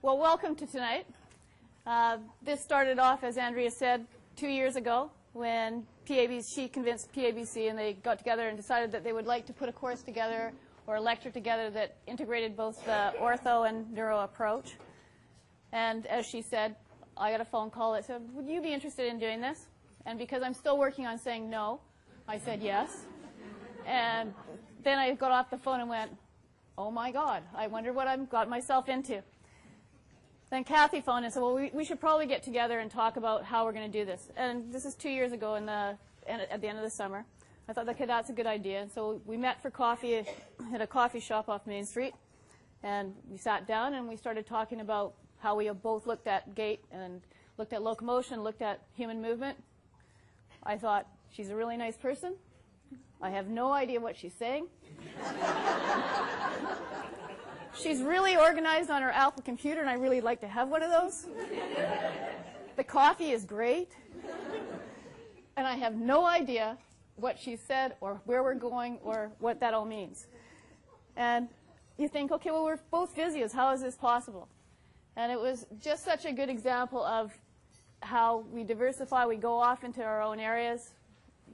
Well, welcome to tonight. This started off, as Andrea said, 2 years ago when she convinced PABC, and they got together and decided that they would like to put a course together or a lecture together that integrated both the ortho and neuro approach. And as she said, I got a phone call that said, would you be interested in doing this? And because I'm still working on saying no, I said yes. And then I got off the phone and went, oh my God, I wonder what I've got myself into. Then Kathy phoned and said, well, we should probably get together and talk about how we're going to do this. And this is 2 years ago at the end of the summer. I thought, okay, that's a good idea. And so we met for coffee at a coffee shop off Main Street. And we sat down and we started talking about how we have both looked at gait and looked at locomotion, looked at human movement. I thought, she's a really nice person. I have no idea what she's saying. She's really organized on her Apple computer, and I really like to have one of those. The coffee is great. And I have no idea what she said or where we're going or what that all means. And you think, okay, well, we're both physios. How is this possible? And it was just such a good example of how we diversify. We go off into our own areas.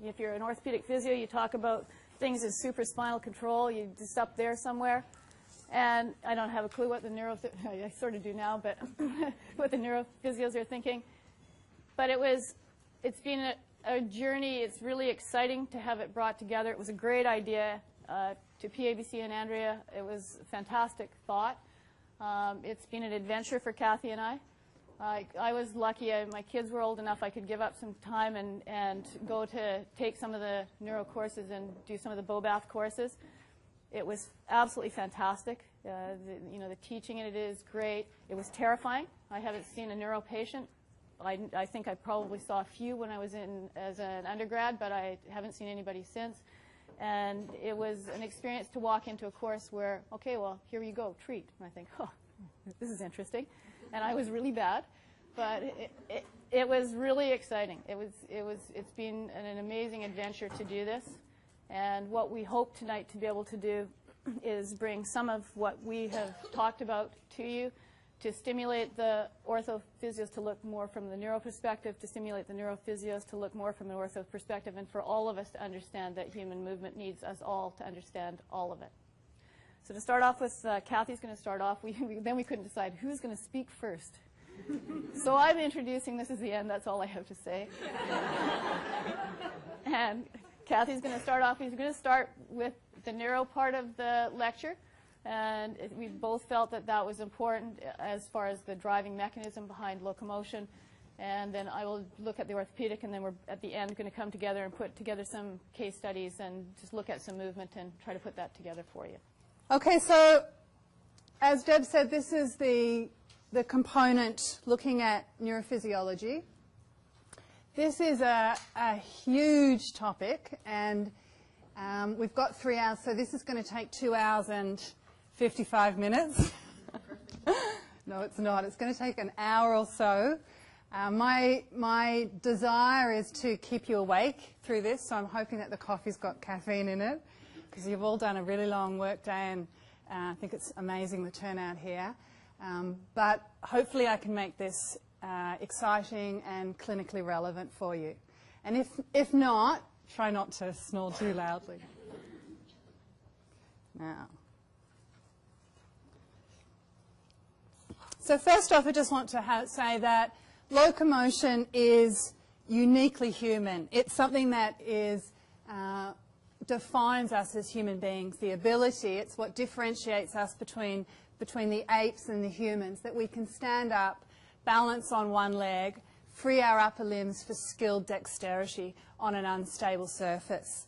If you're an orthopedic physio, you talk about things as supraspinal control. You're just up there somewhere. And I don't have a clue what the I sort of do now, but what the neurophysios are thinking. But it's been a journey. It's really exciting to have it brought together. It was a great idea to PABC and Andrea. It was a fantastic thought. It's been an adventure for Kathy and I. I was lucky. My kids were old enough I could give up some time and go to take some of the neuro courses and do some of the BOBATH courses. It was absolutely fantastic. The teaching in it is great. It was terrifying. I haven't seen a neuro patient. I think I probably saw a few when I was in as an undergrad, but I haven't seen anybody since. And it was an experience to walk into a course where, okay, well, here you go, treat. And I think, oh, this is interesting. And I was really bad, but it was really exciting. It's been an amazing adventure to do this. And what we hope tonight to be able to do is bring some of what we have talked about to you to stimulate the orthophysios to look more from the neuro perspective, to stimulate the neurophysios to look more from an ortho perspective, and for all of us to understand that human movement needs us all to understand all of it. So to start off with, Kathy's going to start off. Then we couldn't decide who's going to speak first. So I'm introducing. This is the end. That's all I have to say. And Kathy's going to start off. He's going to start with the neuro part of the lecture. And we both felt that that was important as far as the driving mechanism behind locomotion. And then I will look at the orthopedic, and then we're at the end going to come together and put together some case studies and just look at some movement and try to put that together for you. Okay, so as Deb said, this is the component looking at neurophysiology. This is a huge topic, and we've got 3 hours, so this is going to take 2 hours and 55 minutes. No, it's not. It's going to take an hour or so. My desire is to keep you awake through this, so I'm hoping that the coffee's got caffeine in it, because you've all done a really long work day, and I think it's amazing the turnout here. But hopefully I can make this exciting and clinically relevant for you. And if not, try not to snore too loudly. Now, so first off, I just want to say that locomotion is uniquely human. It's something that is defines us as human beings. The ability, it's what differentiates us between the apes and the humans, that we can stand up, balance on one leg, free our upper limbs for skilled dexterity on an unstable surface.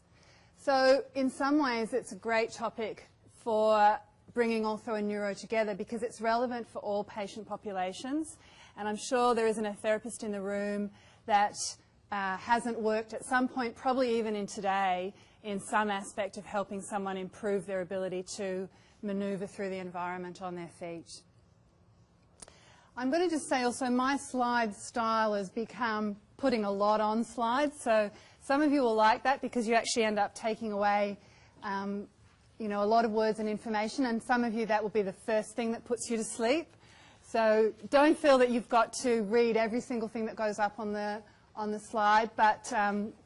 So in some ways it's a great topic for bringing ortho and neuro together because it's relevant for all patient populations, and I'm sure there isn't a therapist in the room that hasn't worked at some point, probably even in today, in some aspect of helping someone improve their ability to maneuver through the environment on their feet. I'm going to just say also my slide style has become putting a lot on slides, so some of you will like that because you actually end up taking away a lot of words and information, and some of you that will be the first thing that puts you to sleep. So don't feel that you've got to read every single thing that goes up on the slide, but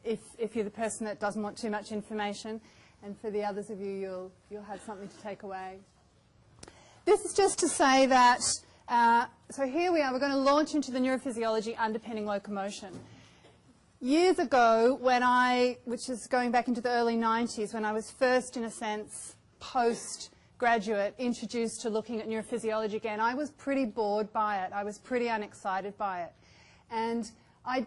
if you're the person that doesn't want too much information, and for the others of you, you'll have something to take away. This is just to say that, so here we are, we're going to launch into the neurophysiology underpinning locomotion. Years ago, which is going back into the early 90s, when I was first, in a sense, postgraduate, introduced to looking at neurophysiology again, I was pretty bored by it. I was pretty unexcited by it. And I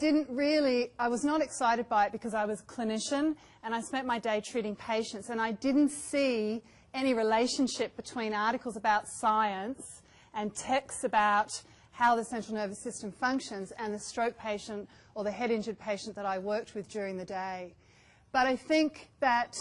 was not excited by it because I was a clinician and I spent my day treating patients, and I didn't see any relationship between articles about science and texts about how the central nervous system functions and the stroke patient or the head injured patient that I worked with during the day. But I think that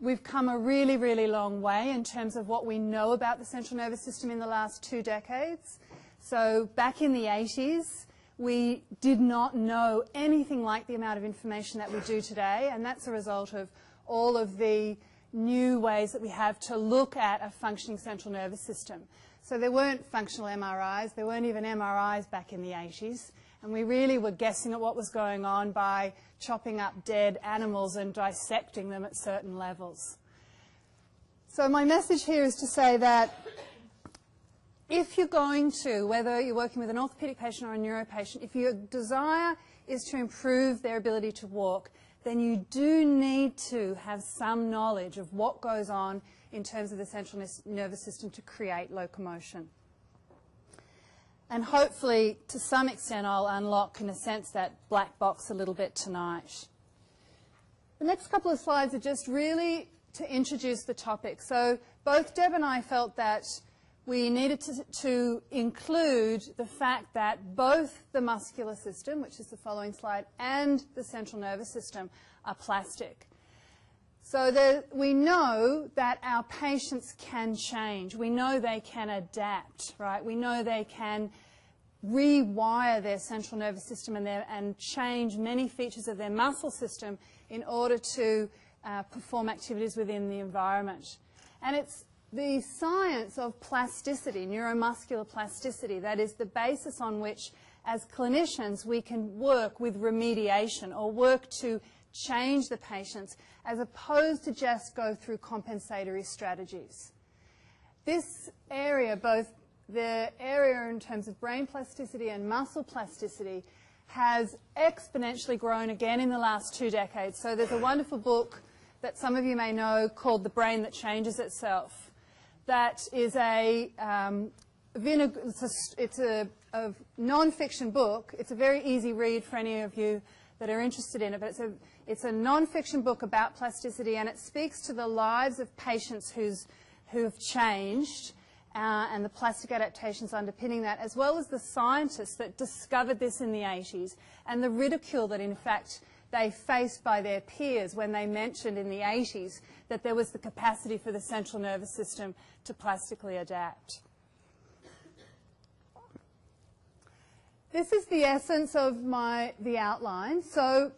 we've come a really, really long way in terms of what we know about the central nervous system in the last 2 decades. So back in the 80s, we did not know anything like the amount of information that we do today, and that's a result of all of the new ways that we have to look at a functioning central nervous system. So there weren't functional MRIs, there weren't even MRIs back in the 80s, and we really were guessing at what was going on by chopping up dead animals and dissecting them at certain levels. So my message here is to say that if you're going to, whether you're working with an orthopedic patient or a neuro patient, if your desire is to improve their ability to walk, then you do need to have some knowledge of what goes on in terms of the central nervous system to create locomotion. And hopefully, to some extent, I'll unlock, in a sense, that black box a little bit tonight. The next couple of slides are just really to introduce the topic. So both Deb and I felt that we needed to include the fact that both the muscular system, which is the following slide, and the central nervous system are plastic. So we know that our patients can change. We know they can adapt, right? We know they can rewire their central nervous system and change many features of their muscle system in order to perform activities within the environment. And it's the science of plasticity, neuromuscular plasticity, that is the basis on which, as clinicians, we can work with remediation or work to change the patients as opposed to just go through compensatory strategies. This area, both the area in terms of brain plasticity and muscle plasticity, has exponentially grown again in the last 2 decades. So there's a wonderful book that some of you may know called The Brain That Changes Itself. That is a non-fiction book. It's a very easy read for any of you that are interested in it, but it's a non-fiction book about plasticity, and it speaks to the lives of patients who have changed and the plastic adaptations underpinning that, as well as the scientists that discovered this in the 80s and the ridicule that, in fact, they faced by their peers when they mentioned in the 80s that there was the capacity for the central nervous system to plastically adapt. This is the essence of the outline. So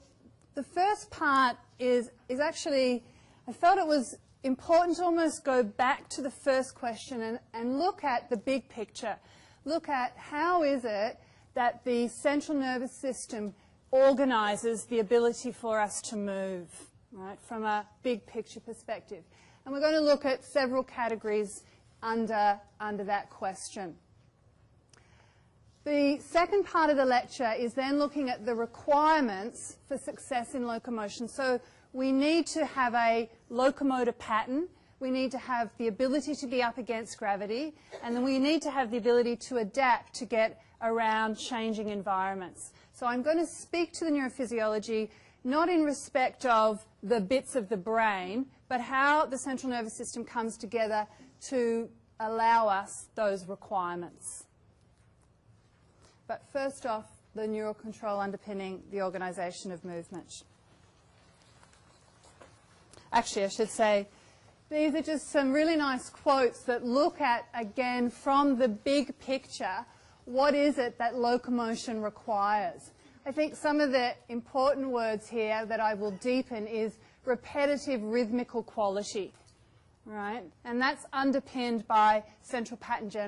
the first part is actually, I felt it was important to almost go back to the first question and look at the big picture. Look at how is it that the central nervous system organizes the ability for us to move, right, from a big picture perspective. And we're going to look at several categories under that question. The second part of the lecture is then looking at the requirements for success in locomotion. So we need to have a locomotor pattern, we need to have the ability to be up against gravity, and then we need to have the ability to adapt to get around changing environments. So I'm going to speak to the neurophysiology not in respect of the bits of the brain, but how the central nervous system comes together to allow us those requirements. But first off, the neural control underpinning the organisation of movement. Actually, I should say, these are just some really nice quotes that look at, again, from the big picture, what is it that locomotion requires? I think some of the important words here that I will deepen is repetitive rhythmical quality, right? And that's underpinned by central pattern generation.